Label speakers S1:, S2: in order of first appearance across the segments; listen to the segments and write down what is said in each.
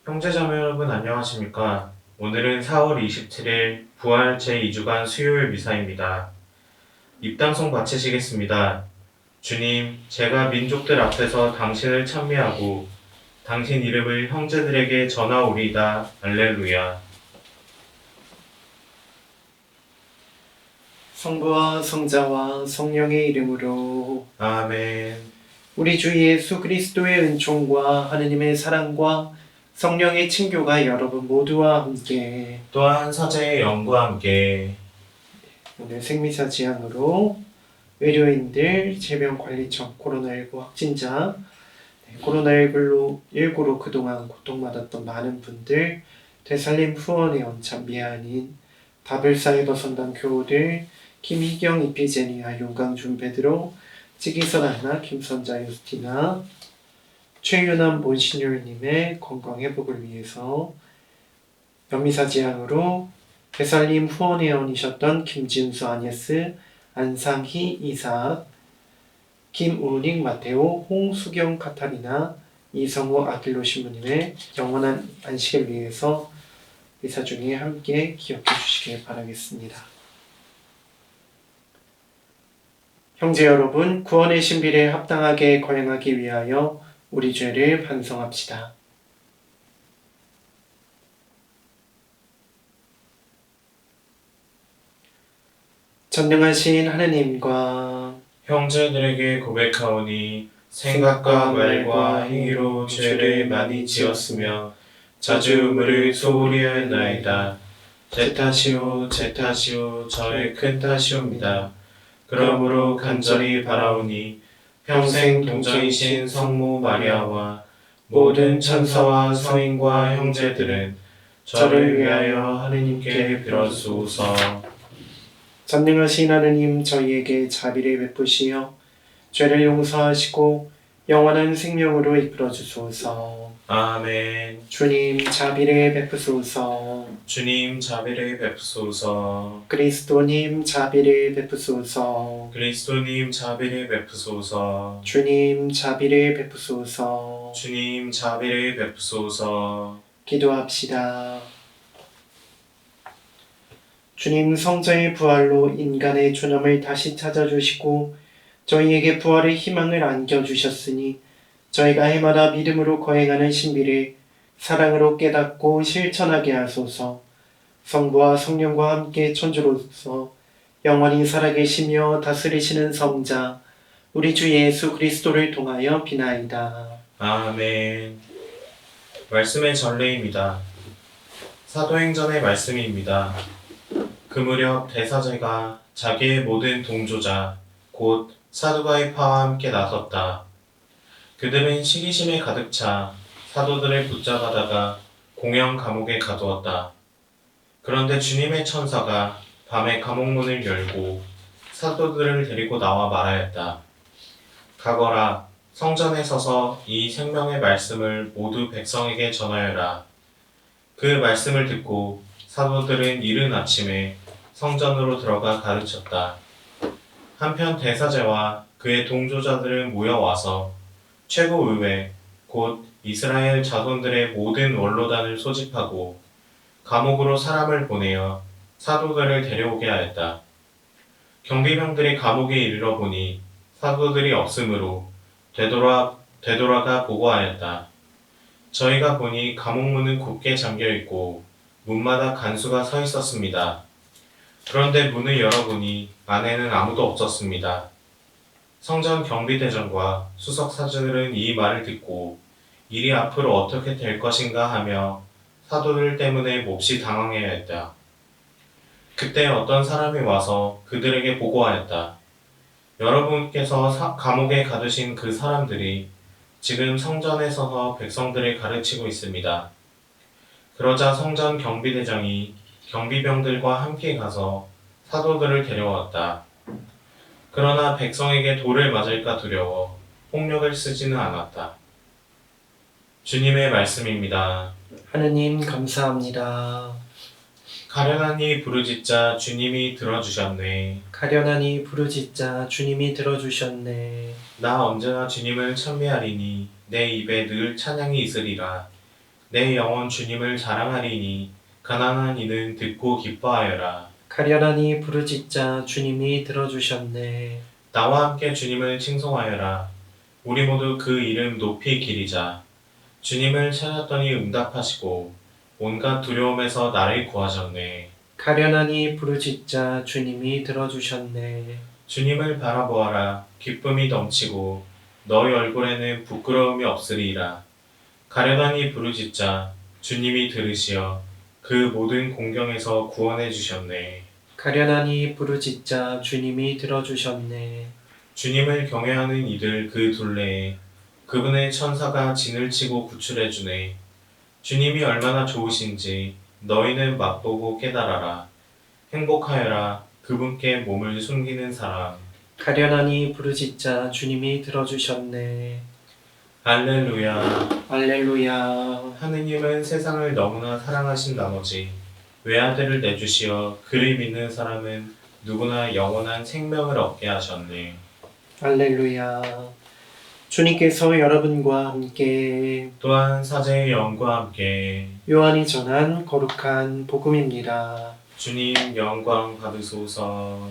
S1: 형제자매 여러분 안녕하십니까? 오늘은 4월 27일 부활 제2주간 수요일 미사입니다. 입당송 바치시겠습니다. 주님, 제가 민족들 앞에서 당신을 찬미하고 당신 이름을 형제들에게 전하오리이다. 할렐루야.
S2: 성부와 성자와 성령의 이름으로
S1: 아멘.
S2: 우리 주 예수 그리스도의 은총과 하느님의 사랑과 성령의 친교가 여러분 모두와 함께
S1: 또한 사제의 영과 함께
S2: 오늘 생미사 지향으로 의료인들, 질병관리청 코로나19 확진자, 코로나19로 그동안 고통받았던 많은 분들, 되살림 후원의 원참 미안인 바벨사이버선당 교우들, 김희경, 이피제니아, 용강준 베드로, 지기선 안나, 김선자, 유스티나, 최윤남 몬시뉴르님의 건강 회복을 위해서 연미사 지향으로 되살림 후원회원이셨던 김진수 아니에스, 안상희 이삭, 김우닝 마테오, 홍수경 카타리나, 이성호 아들로 신부님의 영원한 안식을 위해서 미사 중에 함께 기억해 주시길 바라겠습니다. 형제 여러분, 구원의 신비를 합당하게 거행하기 위하여 우리 죄를 반성합시다. 전능하신 하느님과
S1: 형제들에게 고백하오니 생각과 말과 행위로 죄를 많이 지었으며 자주 의무를 소홀히 하였나이다. 제 탓이오 제 탓이오 저의 큰 탓이옵니다. 그러므로 간절히 바라오니 평생 동정이신 성모 마리아와 모든 천사와 성인과 형제들은 저를 위하여 하느님께 빌어주소서.
S2: 전능하신 하느님 저희에게 자비를 베푸시어 죄를 용서하시고 영원한 생명으로 이끌어 주소서.
S1: 아멘.
S2: 주님 자비를 베푸소서.
S1: 주님 자비를 베푸소서.
S2: 그리스도님 자비를 베푸소서.
S1: 그리스도님 자비를 베푸소서.
S2: 주님 자비를 베푸소서.
S1: 주님 자비를 베푸소서.
S2: 기도합시다. 주님 성자의 부활로 인간의 존엄을 다시 찾아주시고 저희에게 부활의 희망을 안겨주셨으니 저희가 해마다 믿음으로 거행하는 신비를 사랑으로 깨닫고 실천하게 하소서. 성부와 성령과 함께 천주로서 영원히 살아계시며 다스리시는 성자 우리 주 예수 그리스도를 통하여 비나이다.
S1: 아멘. 말씀의 전례입니다. 사도행전의 말씀입니다. 그 무렵 대사제가 자기의 모든 동조자 곧 사두가이파와 함께 나섰다. 그들은 시기심에 가득 차 사도들을 붙잡아다가 공영 감옥에 가두었다. 그런데 주님의 천사가 밤에 감옥문을 열고 사도들을 데리고 나와 말하였다. 가거라, 성전에 서서 이 생명의 말씀을 모두 백성에게 전하여라. 그 말씀을 듣고 사도들은 이른 아침에 성전으로 들어가 가르쳤다. 한편 대사제와 그의 동조자들은 모여와서 최고의회 곧 이스라엘 자손들의 모든 원로단을 소집하고 감옥으로 사람을 보내어 사도들을 데려오게 하였다. 경비병들이 감옥에 이르러 보니 사도들이 없으므로 되돌아가 보고하였다. 저희가 보니 감옥문은 굳게 잠겨있고 문마다 간수가 서 있었습니다. 그런데 문을 열어보니 안에는 아무도 없었습니다. 성전 경비대장과 수석사제들은 이 말을 듣고 일이 앞으로 어떻게 될 것인가 하며 사도들 때문에 몹시 당황해야 했다. 그때 어떤 사람이 와서 그들에게 보고하였다. 여러분께서 감옥에 가두신 그 사람들이 지금 성전에 서서 백성들을 가르치고 있습니다. 그러자 성전 경비대장이 경비병들과 함께 가서 사도들을 데려왔다. 그러나 백성에게 돌을 맞을까 두려워 폭력을 쓰지는 않았다. 주님의 말씀입니다.
S2: 하느님 감사합니다.
S1: 가련하니 부르짖자 주님이 들어주셨네.
S2: 가련하니 부르짖자 주님이 들어주셨네.
S1: 나 언제나 주님을 찬미하리니 내 입에 늘 찬양이 있으리라. 내 영혼 주님을 자랑하리니 가난한 이는 듣고 기뻐하여라.
S2: 가련하니 부르짖자 주님이 들어주셨네.
S1: 나와 함께 주님을 칭송하여라. 우리 모두 그 이름 높이 기리자. 주님을 찾았더니 응답하시고 온갖 두려움에서 나를 구하셨네.
S2: 가련하니 부르짖자 주님이 들어주셨네.
S1: 주님을 바라보아라. 기쁨이 넘치고 너희 얼굴에는 부끄러움이 없으리이다. 가련하니 부르짖자 주님이 들으시어 그 모든 공경에서 구원해 주셨네.
S2: 가련하니 부르짖자 주님이 들어주셨네.
S1: 주님을 경외하는 이들 그 둘레에 그분의 천사가 진을 치고 구출해 주네. 주님이 얼마나 좋으신지 너희는 맛보고 깨달아라. 행복하여라. 그분께 몸을 숨기는 사람.
S2: 가련하니 부르짖자 주님이 들어주셨네.
S1: 할렐루야.
S2: 할렐루야.
S1: 하느님은 세상을 너무나 사랑하신 나머지 외아들을 내주시어 그를 믿는 사람은 누구나 영원한 생명을 얻게 하셨네.
S2: 할렐루야. 주님께서 여러분과 함께
S1: 또한 사제의 영과 함께
S2: 요한이 전한 거룩한 복음입니다.
S1: 주님 영광 받으소서.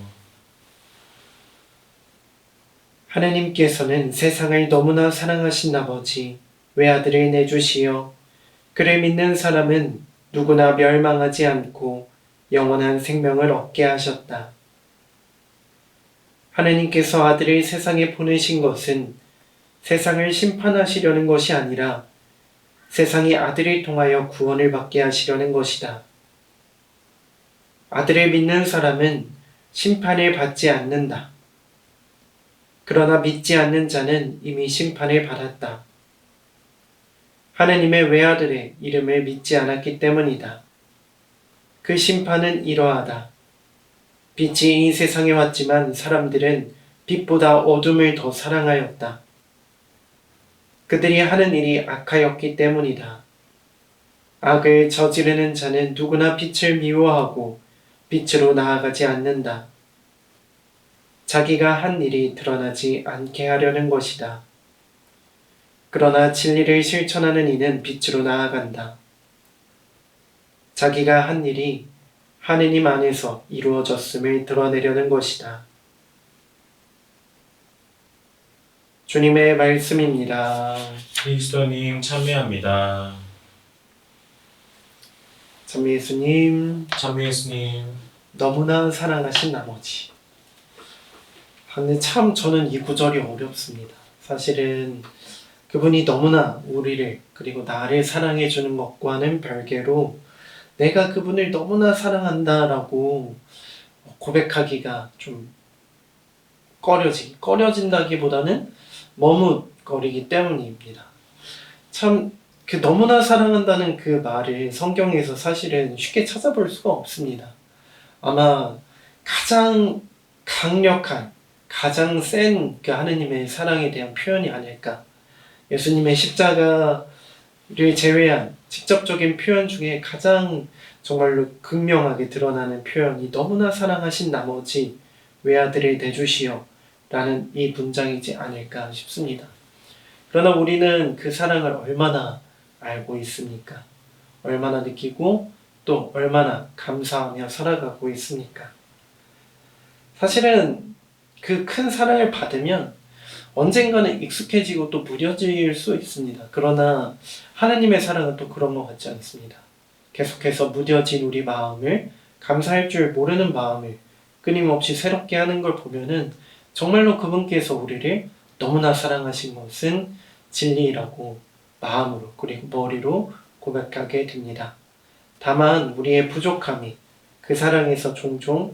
S2: 하느님께서는 세상을 너무나 사랑하신 나머지 외아들을 내주시어 그를 믿는 사람은 누구나 멸망하지 않고 영원한 생명을 얻게 하셨다. 하느님께서 아들을 세상에 보내신 것은 세상을 심판하시려는 것이 아니라 세상이 아들을 통하여 구원을 받게 하시려는 것이다. 아들을 믿는 사람은 심판을 받지 않는다. 그러나 믿지 않는 자는 이미 심판을 받았다. 하느님의 외아들의 이름을 믿지 않았기 때문이다. 그 심판은 이러하다. 빛이 이 세상에 왔지만 사람들은 빛보다 어둠을 더 사랑하였다. 그들이 하는 일이 악하였기 때문이다. 악을 저지르는 자는 누구나 빛을 미워하고 빛으로 나아가지 않는다. 자기가 한 일이 드러나지 않게 하려는 것이다. 그러나 진리를 실천하는 이는 빛으로 나아간다. 자기가 한 일이 하느님 안에서 이루어졌음을 드러내려는 것이다. 주님의 말씀입니다.
S1: 그리스도님 참여합니다.
S2: 참 예수님,
S1: 참 예수님.
S2: 너무나 사랑하신 나머지. 근데 참 저는 이 구절이 어렵습니다. 사실은 그분이 너무나 우리를 그리고 나를 사랑해 주는 것과는 별개로 내가 그분을 너무나 사랑한다라고 고백하기가 좀 꺼려진다기보다는 머뭇거리기 때문입니다. 참 그 너무나 사랑한다는 그 말을 성경에서 사실은 쉽게 찾아볼 수가 없습니다. 아마 가장 강력한, 가장 센 그 하느님의 사랑에 대한 표현이 아닐까. 예수님의 십자가를 제외한 직접적인 표현 중에 가장 정말로 극명하게 드러나는 표현이 너무나 사랑하신 나머지 외아들을 내주시어 라는 이 문장이지 않을까 싶습니다. 그러나 우리는 그 사랑을 얼마나 알고 있습니까? 얼마나 느끼고 또 얼마나 감사하며 살아가고 있습니까? 사실은 그 큰 사랑을 받으면 언젠가는 익숙해지고 또 무뎌질 수 있습니다. 그러나 하나님의 사랑은 또 그런 것 같지 않습니다. 계속해서 무뎌진 우리 마음을, 감사할 줄 모르는 마음을 끊임없이 새롭게 하는 걸 보면은 정말로 그분께서 우리를 너무나 사랑하신 것은 진리라고 마음으로 그리고 머리로 고백하게 됩니다. 다만 우리의 부족함이 그 사랑에서 종종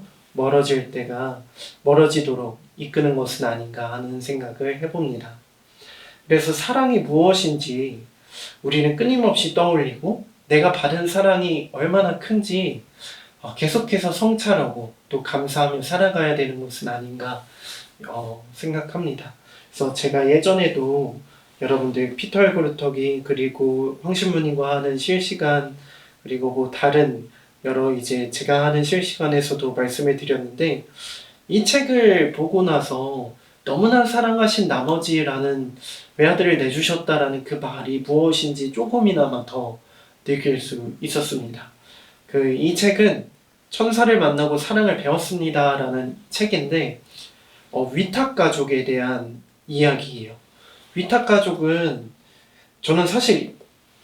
S2: 멀어지도록 이끄는 것은 아닌가 하는 생각을 해봅니다. 그래서 사랑이 무엇인지 우리는 끊임없이 떠올리고 내가 받은 사랑이 얼마나 큰지 계속해서 성찰하고 또 감사하며 살아가야 되는 것은 아닌가 생각합니다. 그래서 제가 예전에도 여러분들 피터 그루터기 그리고 황신부님과 하는 실시간 그리고 뭐 다른 여러 이제 제가 하는 실시간에서도 말씀을 드렸는데 이 책을 보고 나서 너무나 사랑하신 나머지라는 외아들을 내주셨다라는 그 말이 무엇인지 조금이나마 더 느낄 수 있었습니다. 이 책은 천사를 만나고 사랑을 배웠습니다라는 책인데 위탁 가족에 대한 이야기예요. 위탁 가족은 저는 사실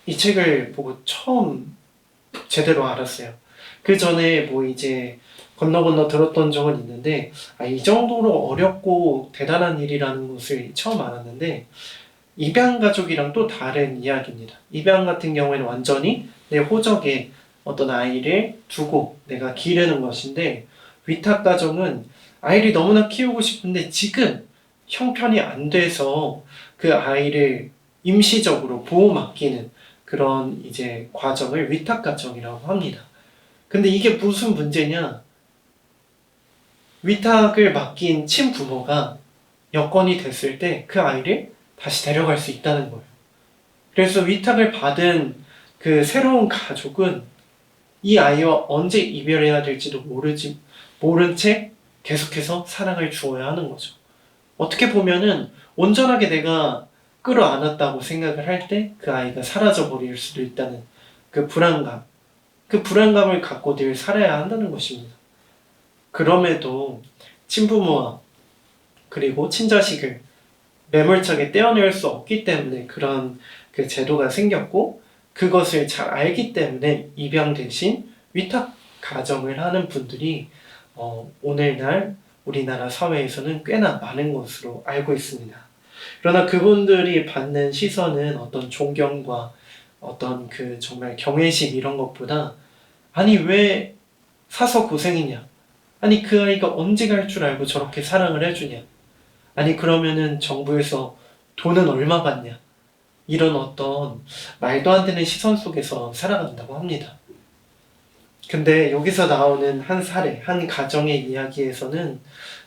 S2: 이 책을 보고 처음 제대로 알았어요. 그 전에 뭐 이제 건너 들었던 적은 있는데 이 정도로 어렵고 대단한 일이라는 것을 처음 알았는데 입양 가족이랑 또 다른 이야기입니다. 입양 같은 경우에는 완전히 내 호적에 어떤 아이를 두고 내가 기르는 것인데 위탁 가정은 아이를 너무나 키우고 싶은데 지금 형편이 안 돼서 그 아이를 임시적으로 보호 맡기는 그런 이제 과정을 위탁 가정이라고 합니다. 근데 이게 무슨 문제냐? 위탁을 맡긴 친부모가 여건이 됐을 때 그 아이를 다시 데려갈 수 있다는 거예요. 그래서 위탁을 받은 그 새로운 가족은 이 아이와 언제 이별해야 될지도 모른 채 계속해서 사랑을 주어야 하는 거죠. 어떻게 보면은 온전하게 내가 끌어안았다고 생각을 할 때 그 아이가 사라져 버릴 수도 있다는 그 불안감을 갖고 늘 살아야 한다는 것입니다. 그럼에도 친부모와 그리고 친자식을 매몰차게 떼어낼 수 없기 때문에 그런 그 제도가 생겼고 그것을 잘 알기 때문에 입양 대신 위탁 가정을 하는 분들이 오늘날 우리나라 사회에서는 꽤나 많은 것으로 알고 있습니다. 그러나 그분들이 받는 시선은 어떤 존경과 어떤 그 정말 경외심 이런 것보다 아니 왜 사서 고생이냐? 아니 그 아이가 언제 갈 줄 알고 저렇게 사랑을 해주냐? 아니 그러면은 정부에서 돈은 얼마 받냐? 이런 어떤 말도 안 되는 시선 속에서 살아간다고 합니다. 근데 여기서 나오는 한 사례, 한 가정의 이야기에서는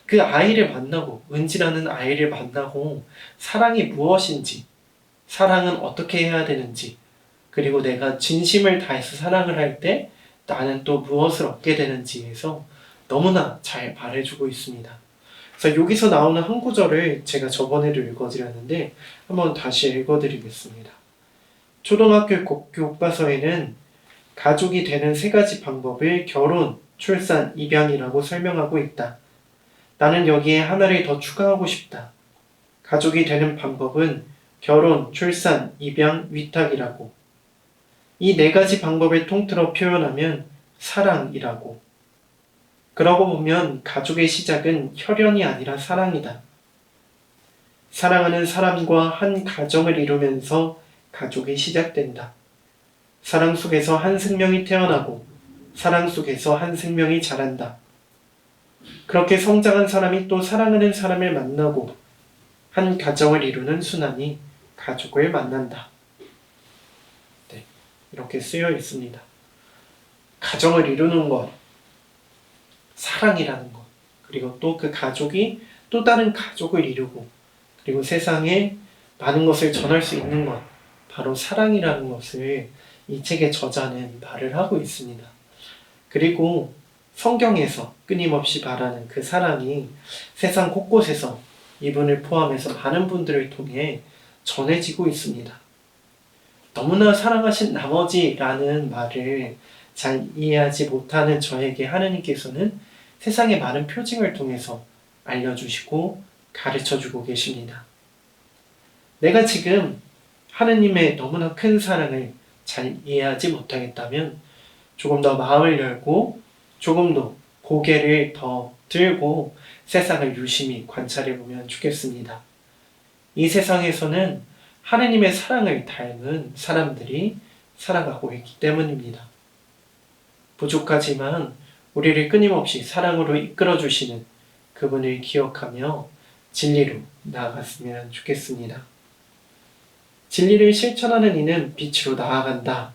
S2: 그 아이를 만나고, 은지라는 아이를 만나고 사랑이 무엇인지, 사랑은 어떻게 해야 되는지, 그리고 내가 진심을 다해서 사랑을 할 때 나는 또 무엇을 얻게 되는지에서 너무나 잘 말해주고 있습니다. 그래서 여기서 나오는 한 구절을 제가 저번에도 읽어드렸는데 한번 다시 읽어드리겠습니다. 초등학교 교과서에는 가족이 되는 세 가지 방법을 결혼, 출산, 입양이라고 설명하고 있다. 나는 여기에 하나를 더 추가하고 싶다. 가족이 되는 방법은 결혼, 출산, 입양, 위탁이라고. 이 네 가지 방법을 통틀어 표현하면 사랑이라고. 그러고 보면 가족의 시작은 혈연이 아니라 사랑이다. 사랑하는 사람과 한 가정을 이루면서 가족이 시작된다. 사랑 속에서 한 생명이 태어나고 사랑 속에서 한 생명이 자란다. 그렇게 성장한 사람이 또 사랑하는 사람을 만나고 한 가정을 이루는 순환이 가족을 만난다. 네, 이렇게 쓰여 있습니다. 가정을 이루는 것, 사랑이라는 것, 그리고 또 그 가족이 또 다른 가족을 이루고 그리고 세상에 많은 것을 전할 수 있는 것, 바로 사랑이라는 것을 이 책의 저자는 말을 하고 있습니다. 그리고 성경에서 끊임없이 말하는 그 사랑이 세상 곳곳에서 이분을 포함해서 많은 분들을 통해 전해지고 있습니다. 너무나 사랑하신 나머지라는 말을 잘 이해하지 못하는 저에게 하느님께서는 세상의 많은 표징을 통해서 알려주시고 가르쳐주고 계십니다. 내가 지금 하느님의 너무나 큰 사랑을 잘 이해하지 못하겠다면 조금 더 마음을 열고 조금 더 고개를 더 들고 세상을 유심히 관찰해 보면 좋겠습니다. 이 세상에서는 하느님의 사랑을 닮은 사람들이 살아가고 있기 때문입니다. 부족하지만 우리를 끊임없이 사랑으로 이끌어 주시는 그분을 기억하며 진리로 나아갔으면 좋겠습니다. 진리를 실천하는 이는 빛으로 나아간다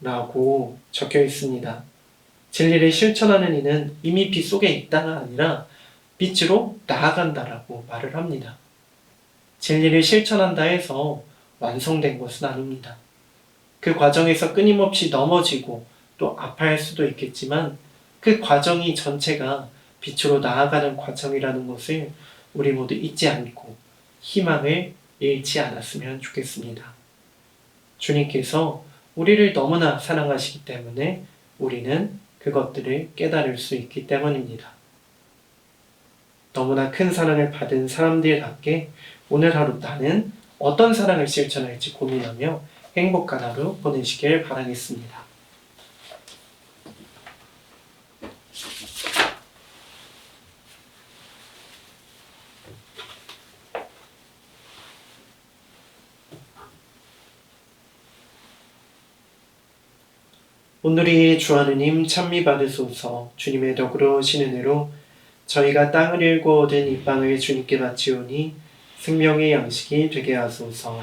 S2: 라고 적혀 있습니다. 진리를 실천하는 이는 이미 빛 속에 있다가 아니라 빛으로 나아간다라고 말을 합니다. 진리를 실천한다 해서 완성된 것은 아닙니다. 그 과정에서 끊임없이 넘어지고 또 아파할 수도 있겠지만 그 과정이 전체가 빛으로 나아가는 과정이라는 것을 우리 모두 잊지 않고 희망을 잃지 않았으면 좋겠습니다. 주님께서 우리를 너무나 사랑하시기 때문에 우리는 그것들을 깨달을 수 있기 때문입니다. 너무나 큰 사랑을 받은 사람들답게 오늘 하루 나는 어떤 사랑을 실천할지 고민하며 행복한 하루 보내시길 바라겠습니다. 오늘의 주 하느님 찬미 받으소서. 주님의 덕으로 오시는 은혜로 저희가 땅을 일고 얻은 이 빵을 주님께 바치오니 생명의 양식이 되게 하소서.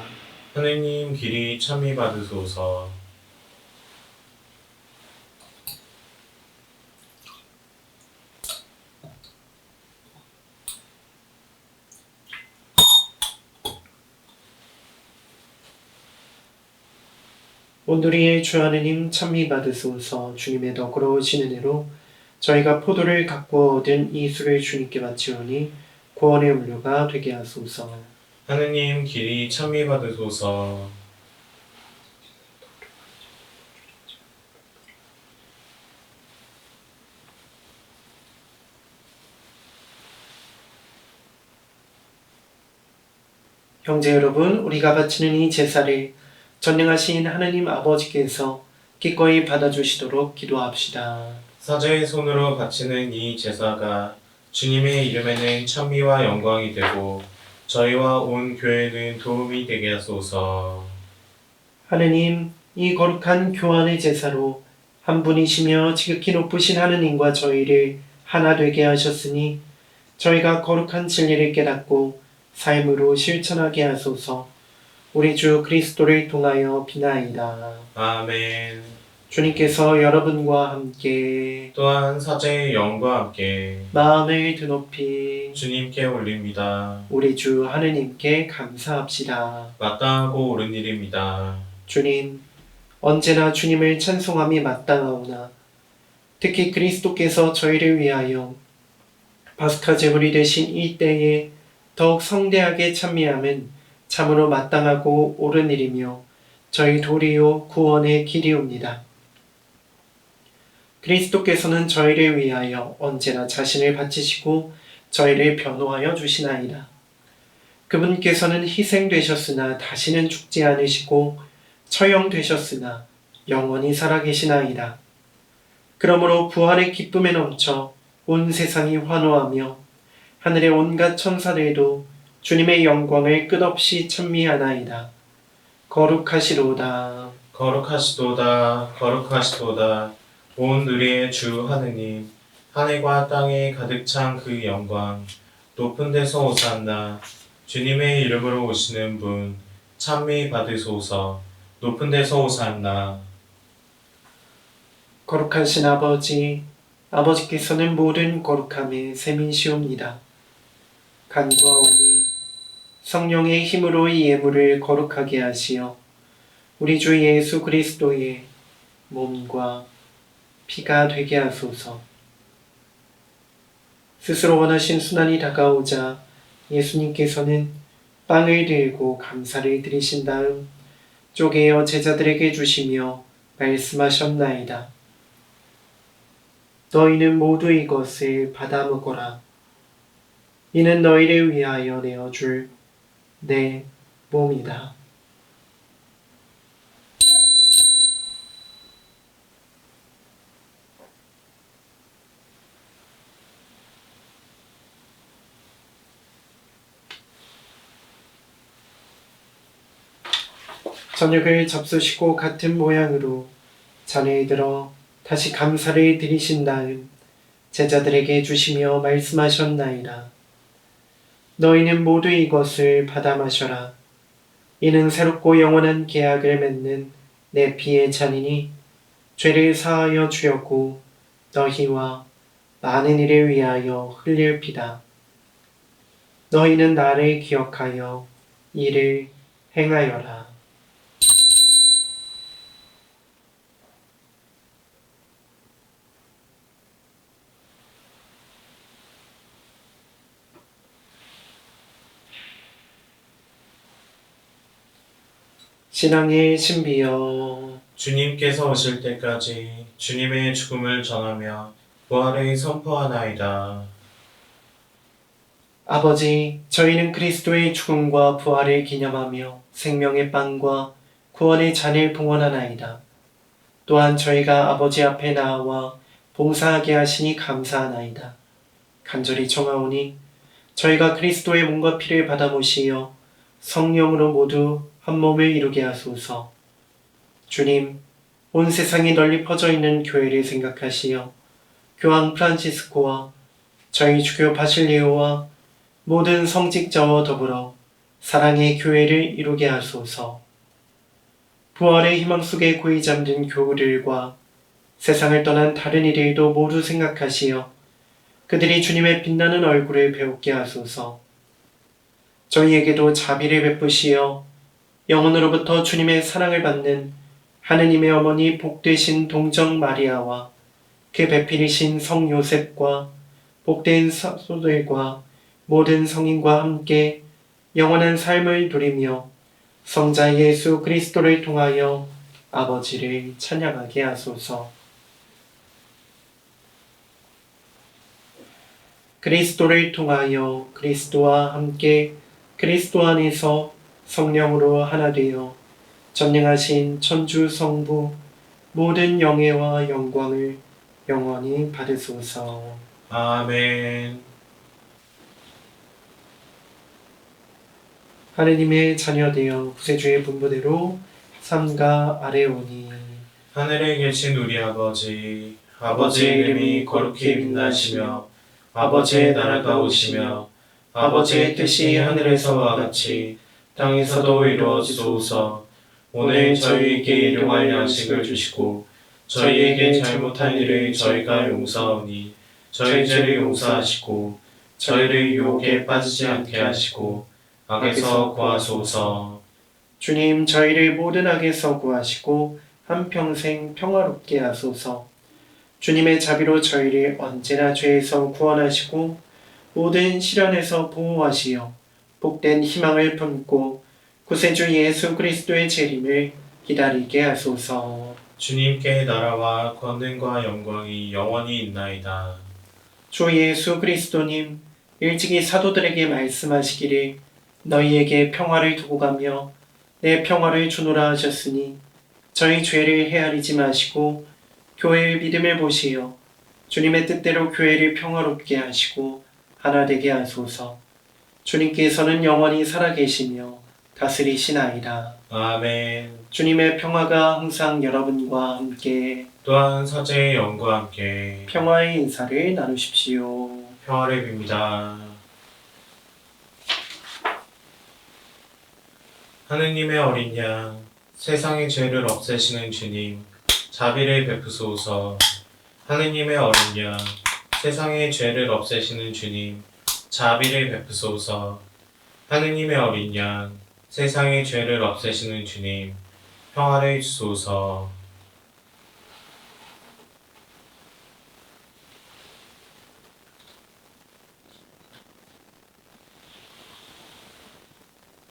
S1: 하느님 길이 참미 받으소서.
S2: 오늘의 주 하느님 찬미 받으소서. 주님의 덕으로 오시는 은혜로 저희가 포도를 갖고 얻은 이 술을 주님께 바치오니 구원의 음료가 되게 하소서.
S1: 하느님 길이 참미 받으소서.
S2: 형제 여러분, 우리가 바치는 이 제사를 전능하신 하느님 아버지께서 기꺼이 받아주시도록 기도합시다.
S1: 사제의 손으로 바치는 이 제사가 주님의 이름에는 찬미와 영광이 되고 저희와 온 교회는 도움이 되게 하소서.
S2: 하느님, 이 거룩한 교환의 제사로 한 분이시며 지극히 높으신 하느님과 저희를 하나 되게 하셨으니 저희가 거룩한 진리를 깨닫고 삶으로 실천하게 하소서. 우리 주 그리스도를 통하여 비나이다.
S1: 아멘.
S2: 주님께서 여러분과 함께
S1: 또한 사제의 영과 함께
S2: 마음을 드높이
S1: 주님께 올립니다.
S2: 우리 주 하느님께 감사합시다.
S1: 마땅하고 옳은 일입니다.
S2: 주님, 언제나 주님을 찬송함이 마땅하오나 특히 그리스도께서 저희를 위하여 파스카 제물이 되신 이 때에 더욱 성대하게 찬미함은 참으로 마땅하고 옳은 일이며 저희 도리요 구원의 길이옵니다. 그리스도께서는 저희를 위하여 언제나 자신을 바치시고 저희를 변호하여 주시나이다. 그분께서는 희생되셨으나 다시는 죽지 않으시고 처형되셨으나 영원히 살아계시나이다. 그러므로 부활의 기쁨에 넘쳐 온 세상이 환호하며 하늘의 온갖 천사들도 주님의 영광을 끝없이 찬미하나이다. 거룩하시로다.
S1: 거룩하시도다. 거룩하시도다. 온 누리의 주 하느님, 하늘과 땅에 가득 찬 그 영광, 높은 데서 오산나, 주님의 이름으로 오시는 분, 찬미 받으소서. 높은 데서 오산나.
S2: 거룩하신 아버지, 아버지께서는 모든 거룩함의 셈이시옵니다. 간구하오니 성령의 힘으로 이 예물을 거룩하게 하시어 우리 주 예수 그리스도의 몸과 피가 되게 하소서. 스스로 원하신 순환이 다가오자 예수님께서는 빵을 들고 감사를 드리신 다음 쪼개어 제자들에게 주시며 말씀하셨나이다. 너희는 모두 이것을 받아 먹어라. 이는 너희를 위하여 내어줄 내 몸이다. 저녁을 잡수시고 같은 모양으로 잔을 들어 다시 감사를 드리신 다음 제자들에게 주시며 말씀하셨나이다. 너희는 모두 이것을 받아 마셔라. 이는 새롭고 영원한 계약을 맺는 내 피의 잔이니 죄를 사하여 주었고 너희와 많은 이를 위하여 흘릴 피다. 너희는 나를 기억하여 이를 행하여라. 신앙의 신비여
S1: 주님께서 오실 때까지 주님의 죽음을 전하며 부활을 선포하나이다.
S2: 아버지, 저희는 그리스도의 죽음과 부활을 기념하며 생명의 빵과 구원의 잔을 봉헌하나이다. 또한 저희가 아버지 앞에 나아와 봉사하게 하시니 감사하나이다. 간절히 청하오니 저희가 그리스도의 몸과 피를 받아 모시어 성령으로 모두 한 몸을 이루게 하소서. 주님, 온 세상에 널리 퍼져 있는 교회를 생각하시어 교황 프란치스코와 저희 주교 바실리오와 모든 성직자와 더불어 사랑의 교회를 이루게 하소서. 부활의 희망 속에 고이 잠든 교우들과 세상을 떠난 다른 이들도 모두 생각하시어 그들이 주님의 빛나는 얼굴을 배우게 하소서. 저희에게도 자비를 베푸시어 영혼으로부터 주님의 사랑을 받는 하느님의 어머니 복되신 동정 마리아와 그 배필이신 성 요셉과 복된 사도들과 모든 성인과 함께 영원한 삶을 누리며 성자 예수 그리스도를 통하여 아버지를 찬양하게 하소서. 그리스도를 통하여 그리스도와 함께 그리스도 안에서 성령으로 하나 되어 전능하신 천주 성부 모든 영예와 영광을 영원히 받으소서.
S1: 아멘.
S2: 하느님의 자녀되어 구세주의 분부대로 삼가 아뢰오니
S1: 하늘에 계신 우리 아버지, 아버지의 이름이 거룩히 빛나시며 아버지의 나라가 오시며 아버지의 뜻이 하늘에서와 같이 땅에서도 이루어지소서. 오늘 저희에게 일용할 양식을 주시고 저희에게 잘못한 일을 저희가 용서하오니 저희 죄를 용서하시고 저희를 유혹에 빠지지 않게 하시고 악에서 구하소서.
S2: 주님, 저희를 모든 악에서 구하시고 한평생 평화롭게 하소서. 주님의 자비로 저희를 언제나 죄에서 구원하시고 모든 시련에서 보호하시어 복된 희망을 품고 구세주 예수 그리스도의 재림을 기다리게 하소서.
S1: 주님께 나라와 권능과 영광이 영원히 있나이다.
S2: 주 예수 그리스도님, 일찍이 사도들에게 말씀하시기를 너희에게 평화를 두고 가며 내 평화를 주노라 하셨으니 저희 죄를 헤아리지 마시고 교회의 믿음을 보시어 주님의 뜻대로 교회를 평화롭게 하시고 하나 되게 하소서. 주님께서는 영원히 살아계시며 다스리시나이다.
S1: 아멘.
S2: 주님의 평화가 항상 여러분과 함께
S1: 또한 서재의 영과 함께
S2: 평화의 인사를 나누십시오.
S1: 평화를 빕니다. 하느님의 어린 양, 세상의 죄를 없애시는 주님, 자비를 베푸소서. 하느님의 어린 양, 세상의 죄를 없애시는 주님, 자비를 베푸소서. 하느님의 어린 양, 세상의 죄를 없애시는 주님, 평화를 주소서.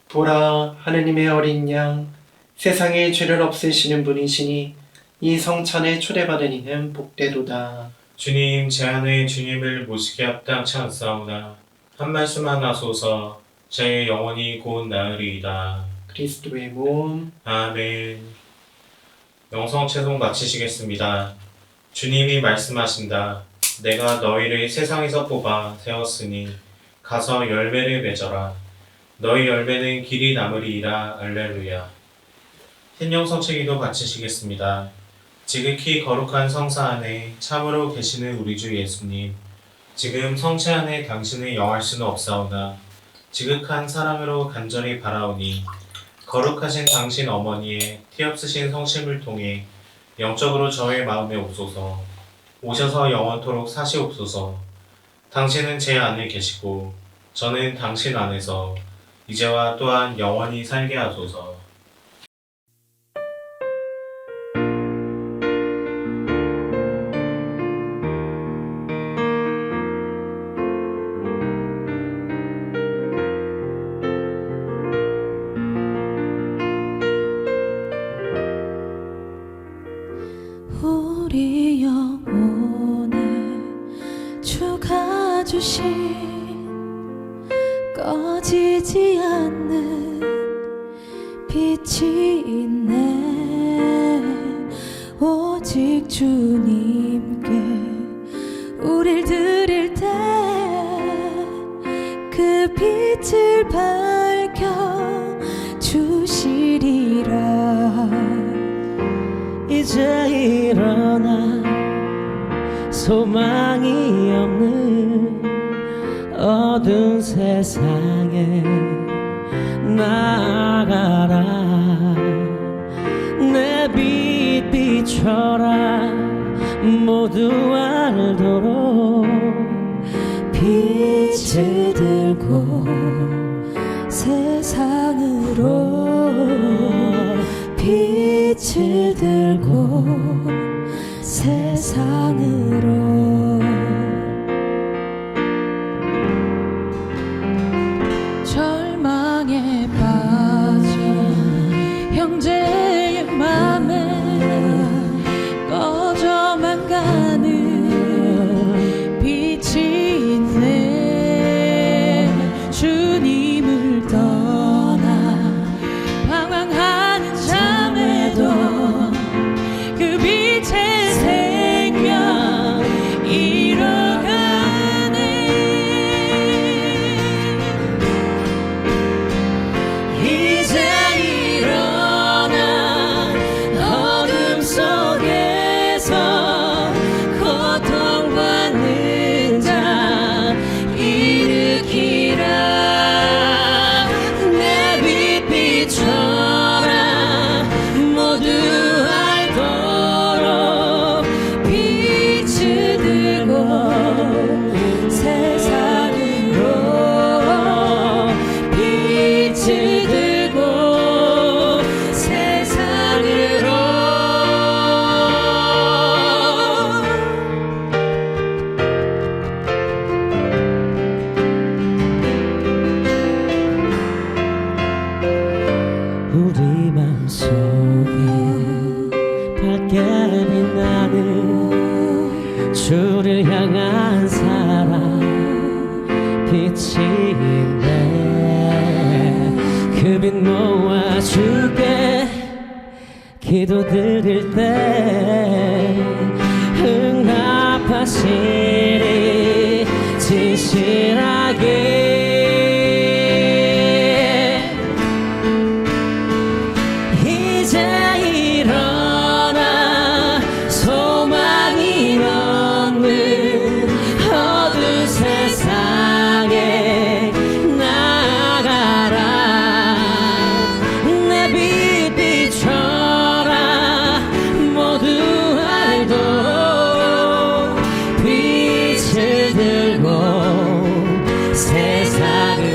S2: 보라, 하느님의 어린 양, 세상의 죄를 없애시는 분이시니 이 성찬에 초대받은 이는 복되도다.
S1: 주님, 제 안에 주님을 모시게 합당치 않사오나 한 말씀만 하소서. 제 영혼이 곧 나으리이다.
S2: 그리스도의 몸.
S1: 아멘. 영성 채송 마치시겠습니다. 주님이 말씀하신다. 내가 너희를 세상에서 뽑아 세웠으니 가서 열매를 맺어라. 너희 열매는 길이 남으리이다. 알렐루야. 신영성체기도 바치시겠습니다. 지극히 거룩한 성사 안에 참으로 계시는 우리 주 예수님, 지금 성체 안에 당신을 영할 수는 없사오나 지극한 사랑으로 간절히 바라오니 거룩하신 당신 어머니의 티없으신 성심을 통해 영적으로 저의 마음에 오소서. 오셔서 영원토록 사시옵소서. 당신은 제 안에 계시고 저는 당신 안에서 이제와 또한 영원히 살게 하소서.
S3: 꺼지지 않는 빛이 있네. 오직 주님께 우릴 드릴 때 그 빛을 밝혀 주시리라.
S4: 이제 일어나 소망이 없는 어두운 세상에 나아가라. 내 빛 비춰라. 모두 알도록
S3: 빛을 들고 세상으로 빛을 들고 세상으로 절망에 빠진 형제의 맘에 꺼져만 가는 빛이 있네. 주님을 떠나 방황하는 자매도 그 빛의 생명 잃어가네. 이제 일어나 어둠 속에서 고통받는 자 일으키라. 내 빛 비춰라. 모두 알도록 빛을 들고 세상으로 빛을 들고 세상으로
S4: 우리 맘속에 밝게 빛나는 주를 향한 사랑 빛이 있네. 그 빛 모아 주께 기도드릴 때 응답하시리. 진실하게 이제 일어나 소망이 없는 어두운 세상에 나아가라. 내 빛 비춰라. 모두 알도록 빛을 들고 세상으로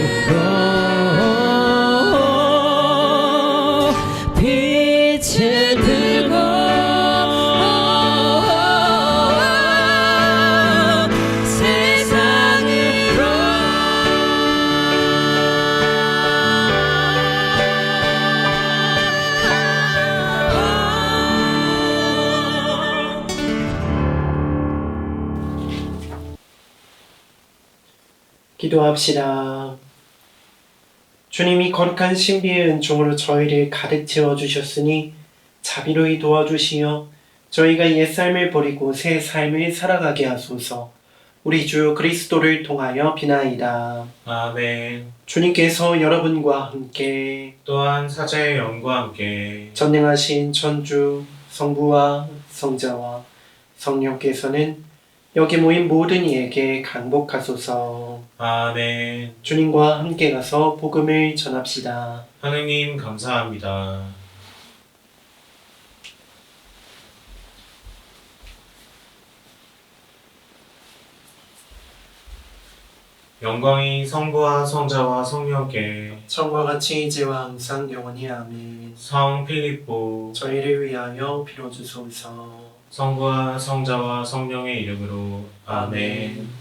S4: 빛을 들고
S2: 기도합시다. 주님이 거룩한 신비의 은총으로 저희를 가득 채워주셨으니 자비로이 도와주시어 저희가 옛삶을 버리고 새 삶을 살아가게 하소서. 우리 주 그리스도를 통하여 비나이다.
S1: 아멘.
S2: 주님께서 여러분과 함께
S1: 또한 사자의 영과 함께
S2: 전능하신 천주 성부와 성자와 성령께서는 여기 모인 모든 이에게 강복하소서.
S1: 아멘.
S2: 주님과 함께 가서 복음을 전합시다.
S1: 하느님 감사합니다. 영광이 성부와 성자와 성령께
S2: 처음과 같이 이제와 항상 영원히 아멘.
S1: 성 필립보
S2: 저희를 위하여 빌어주소서.
S1: 성부와 성자와 성령의 이름으로 아멘.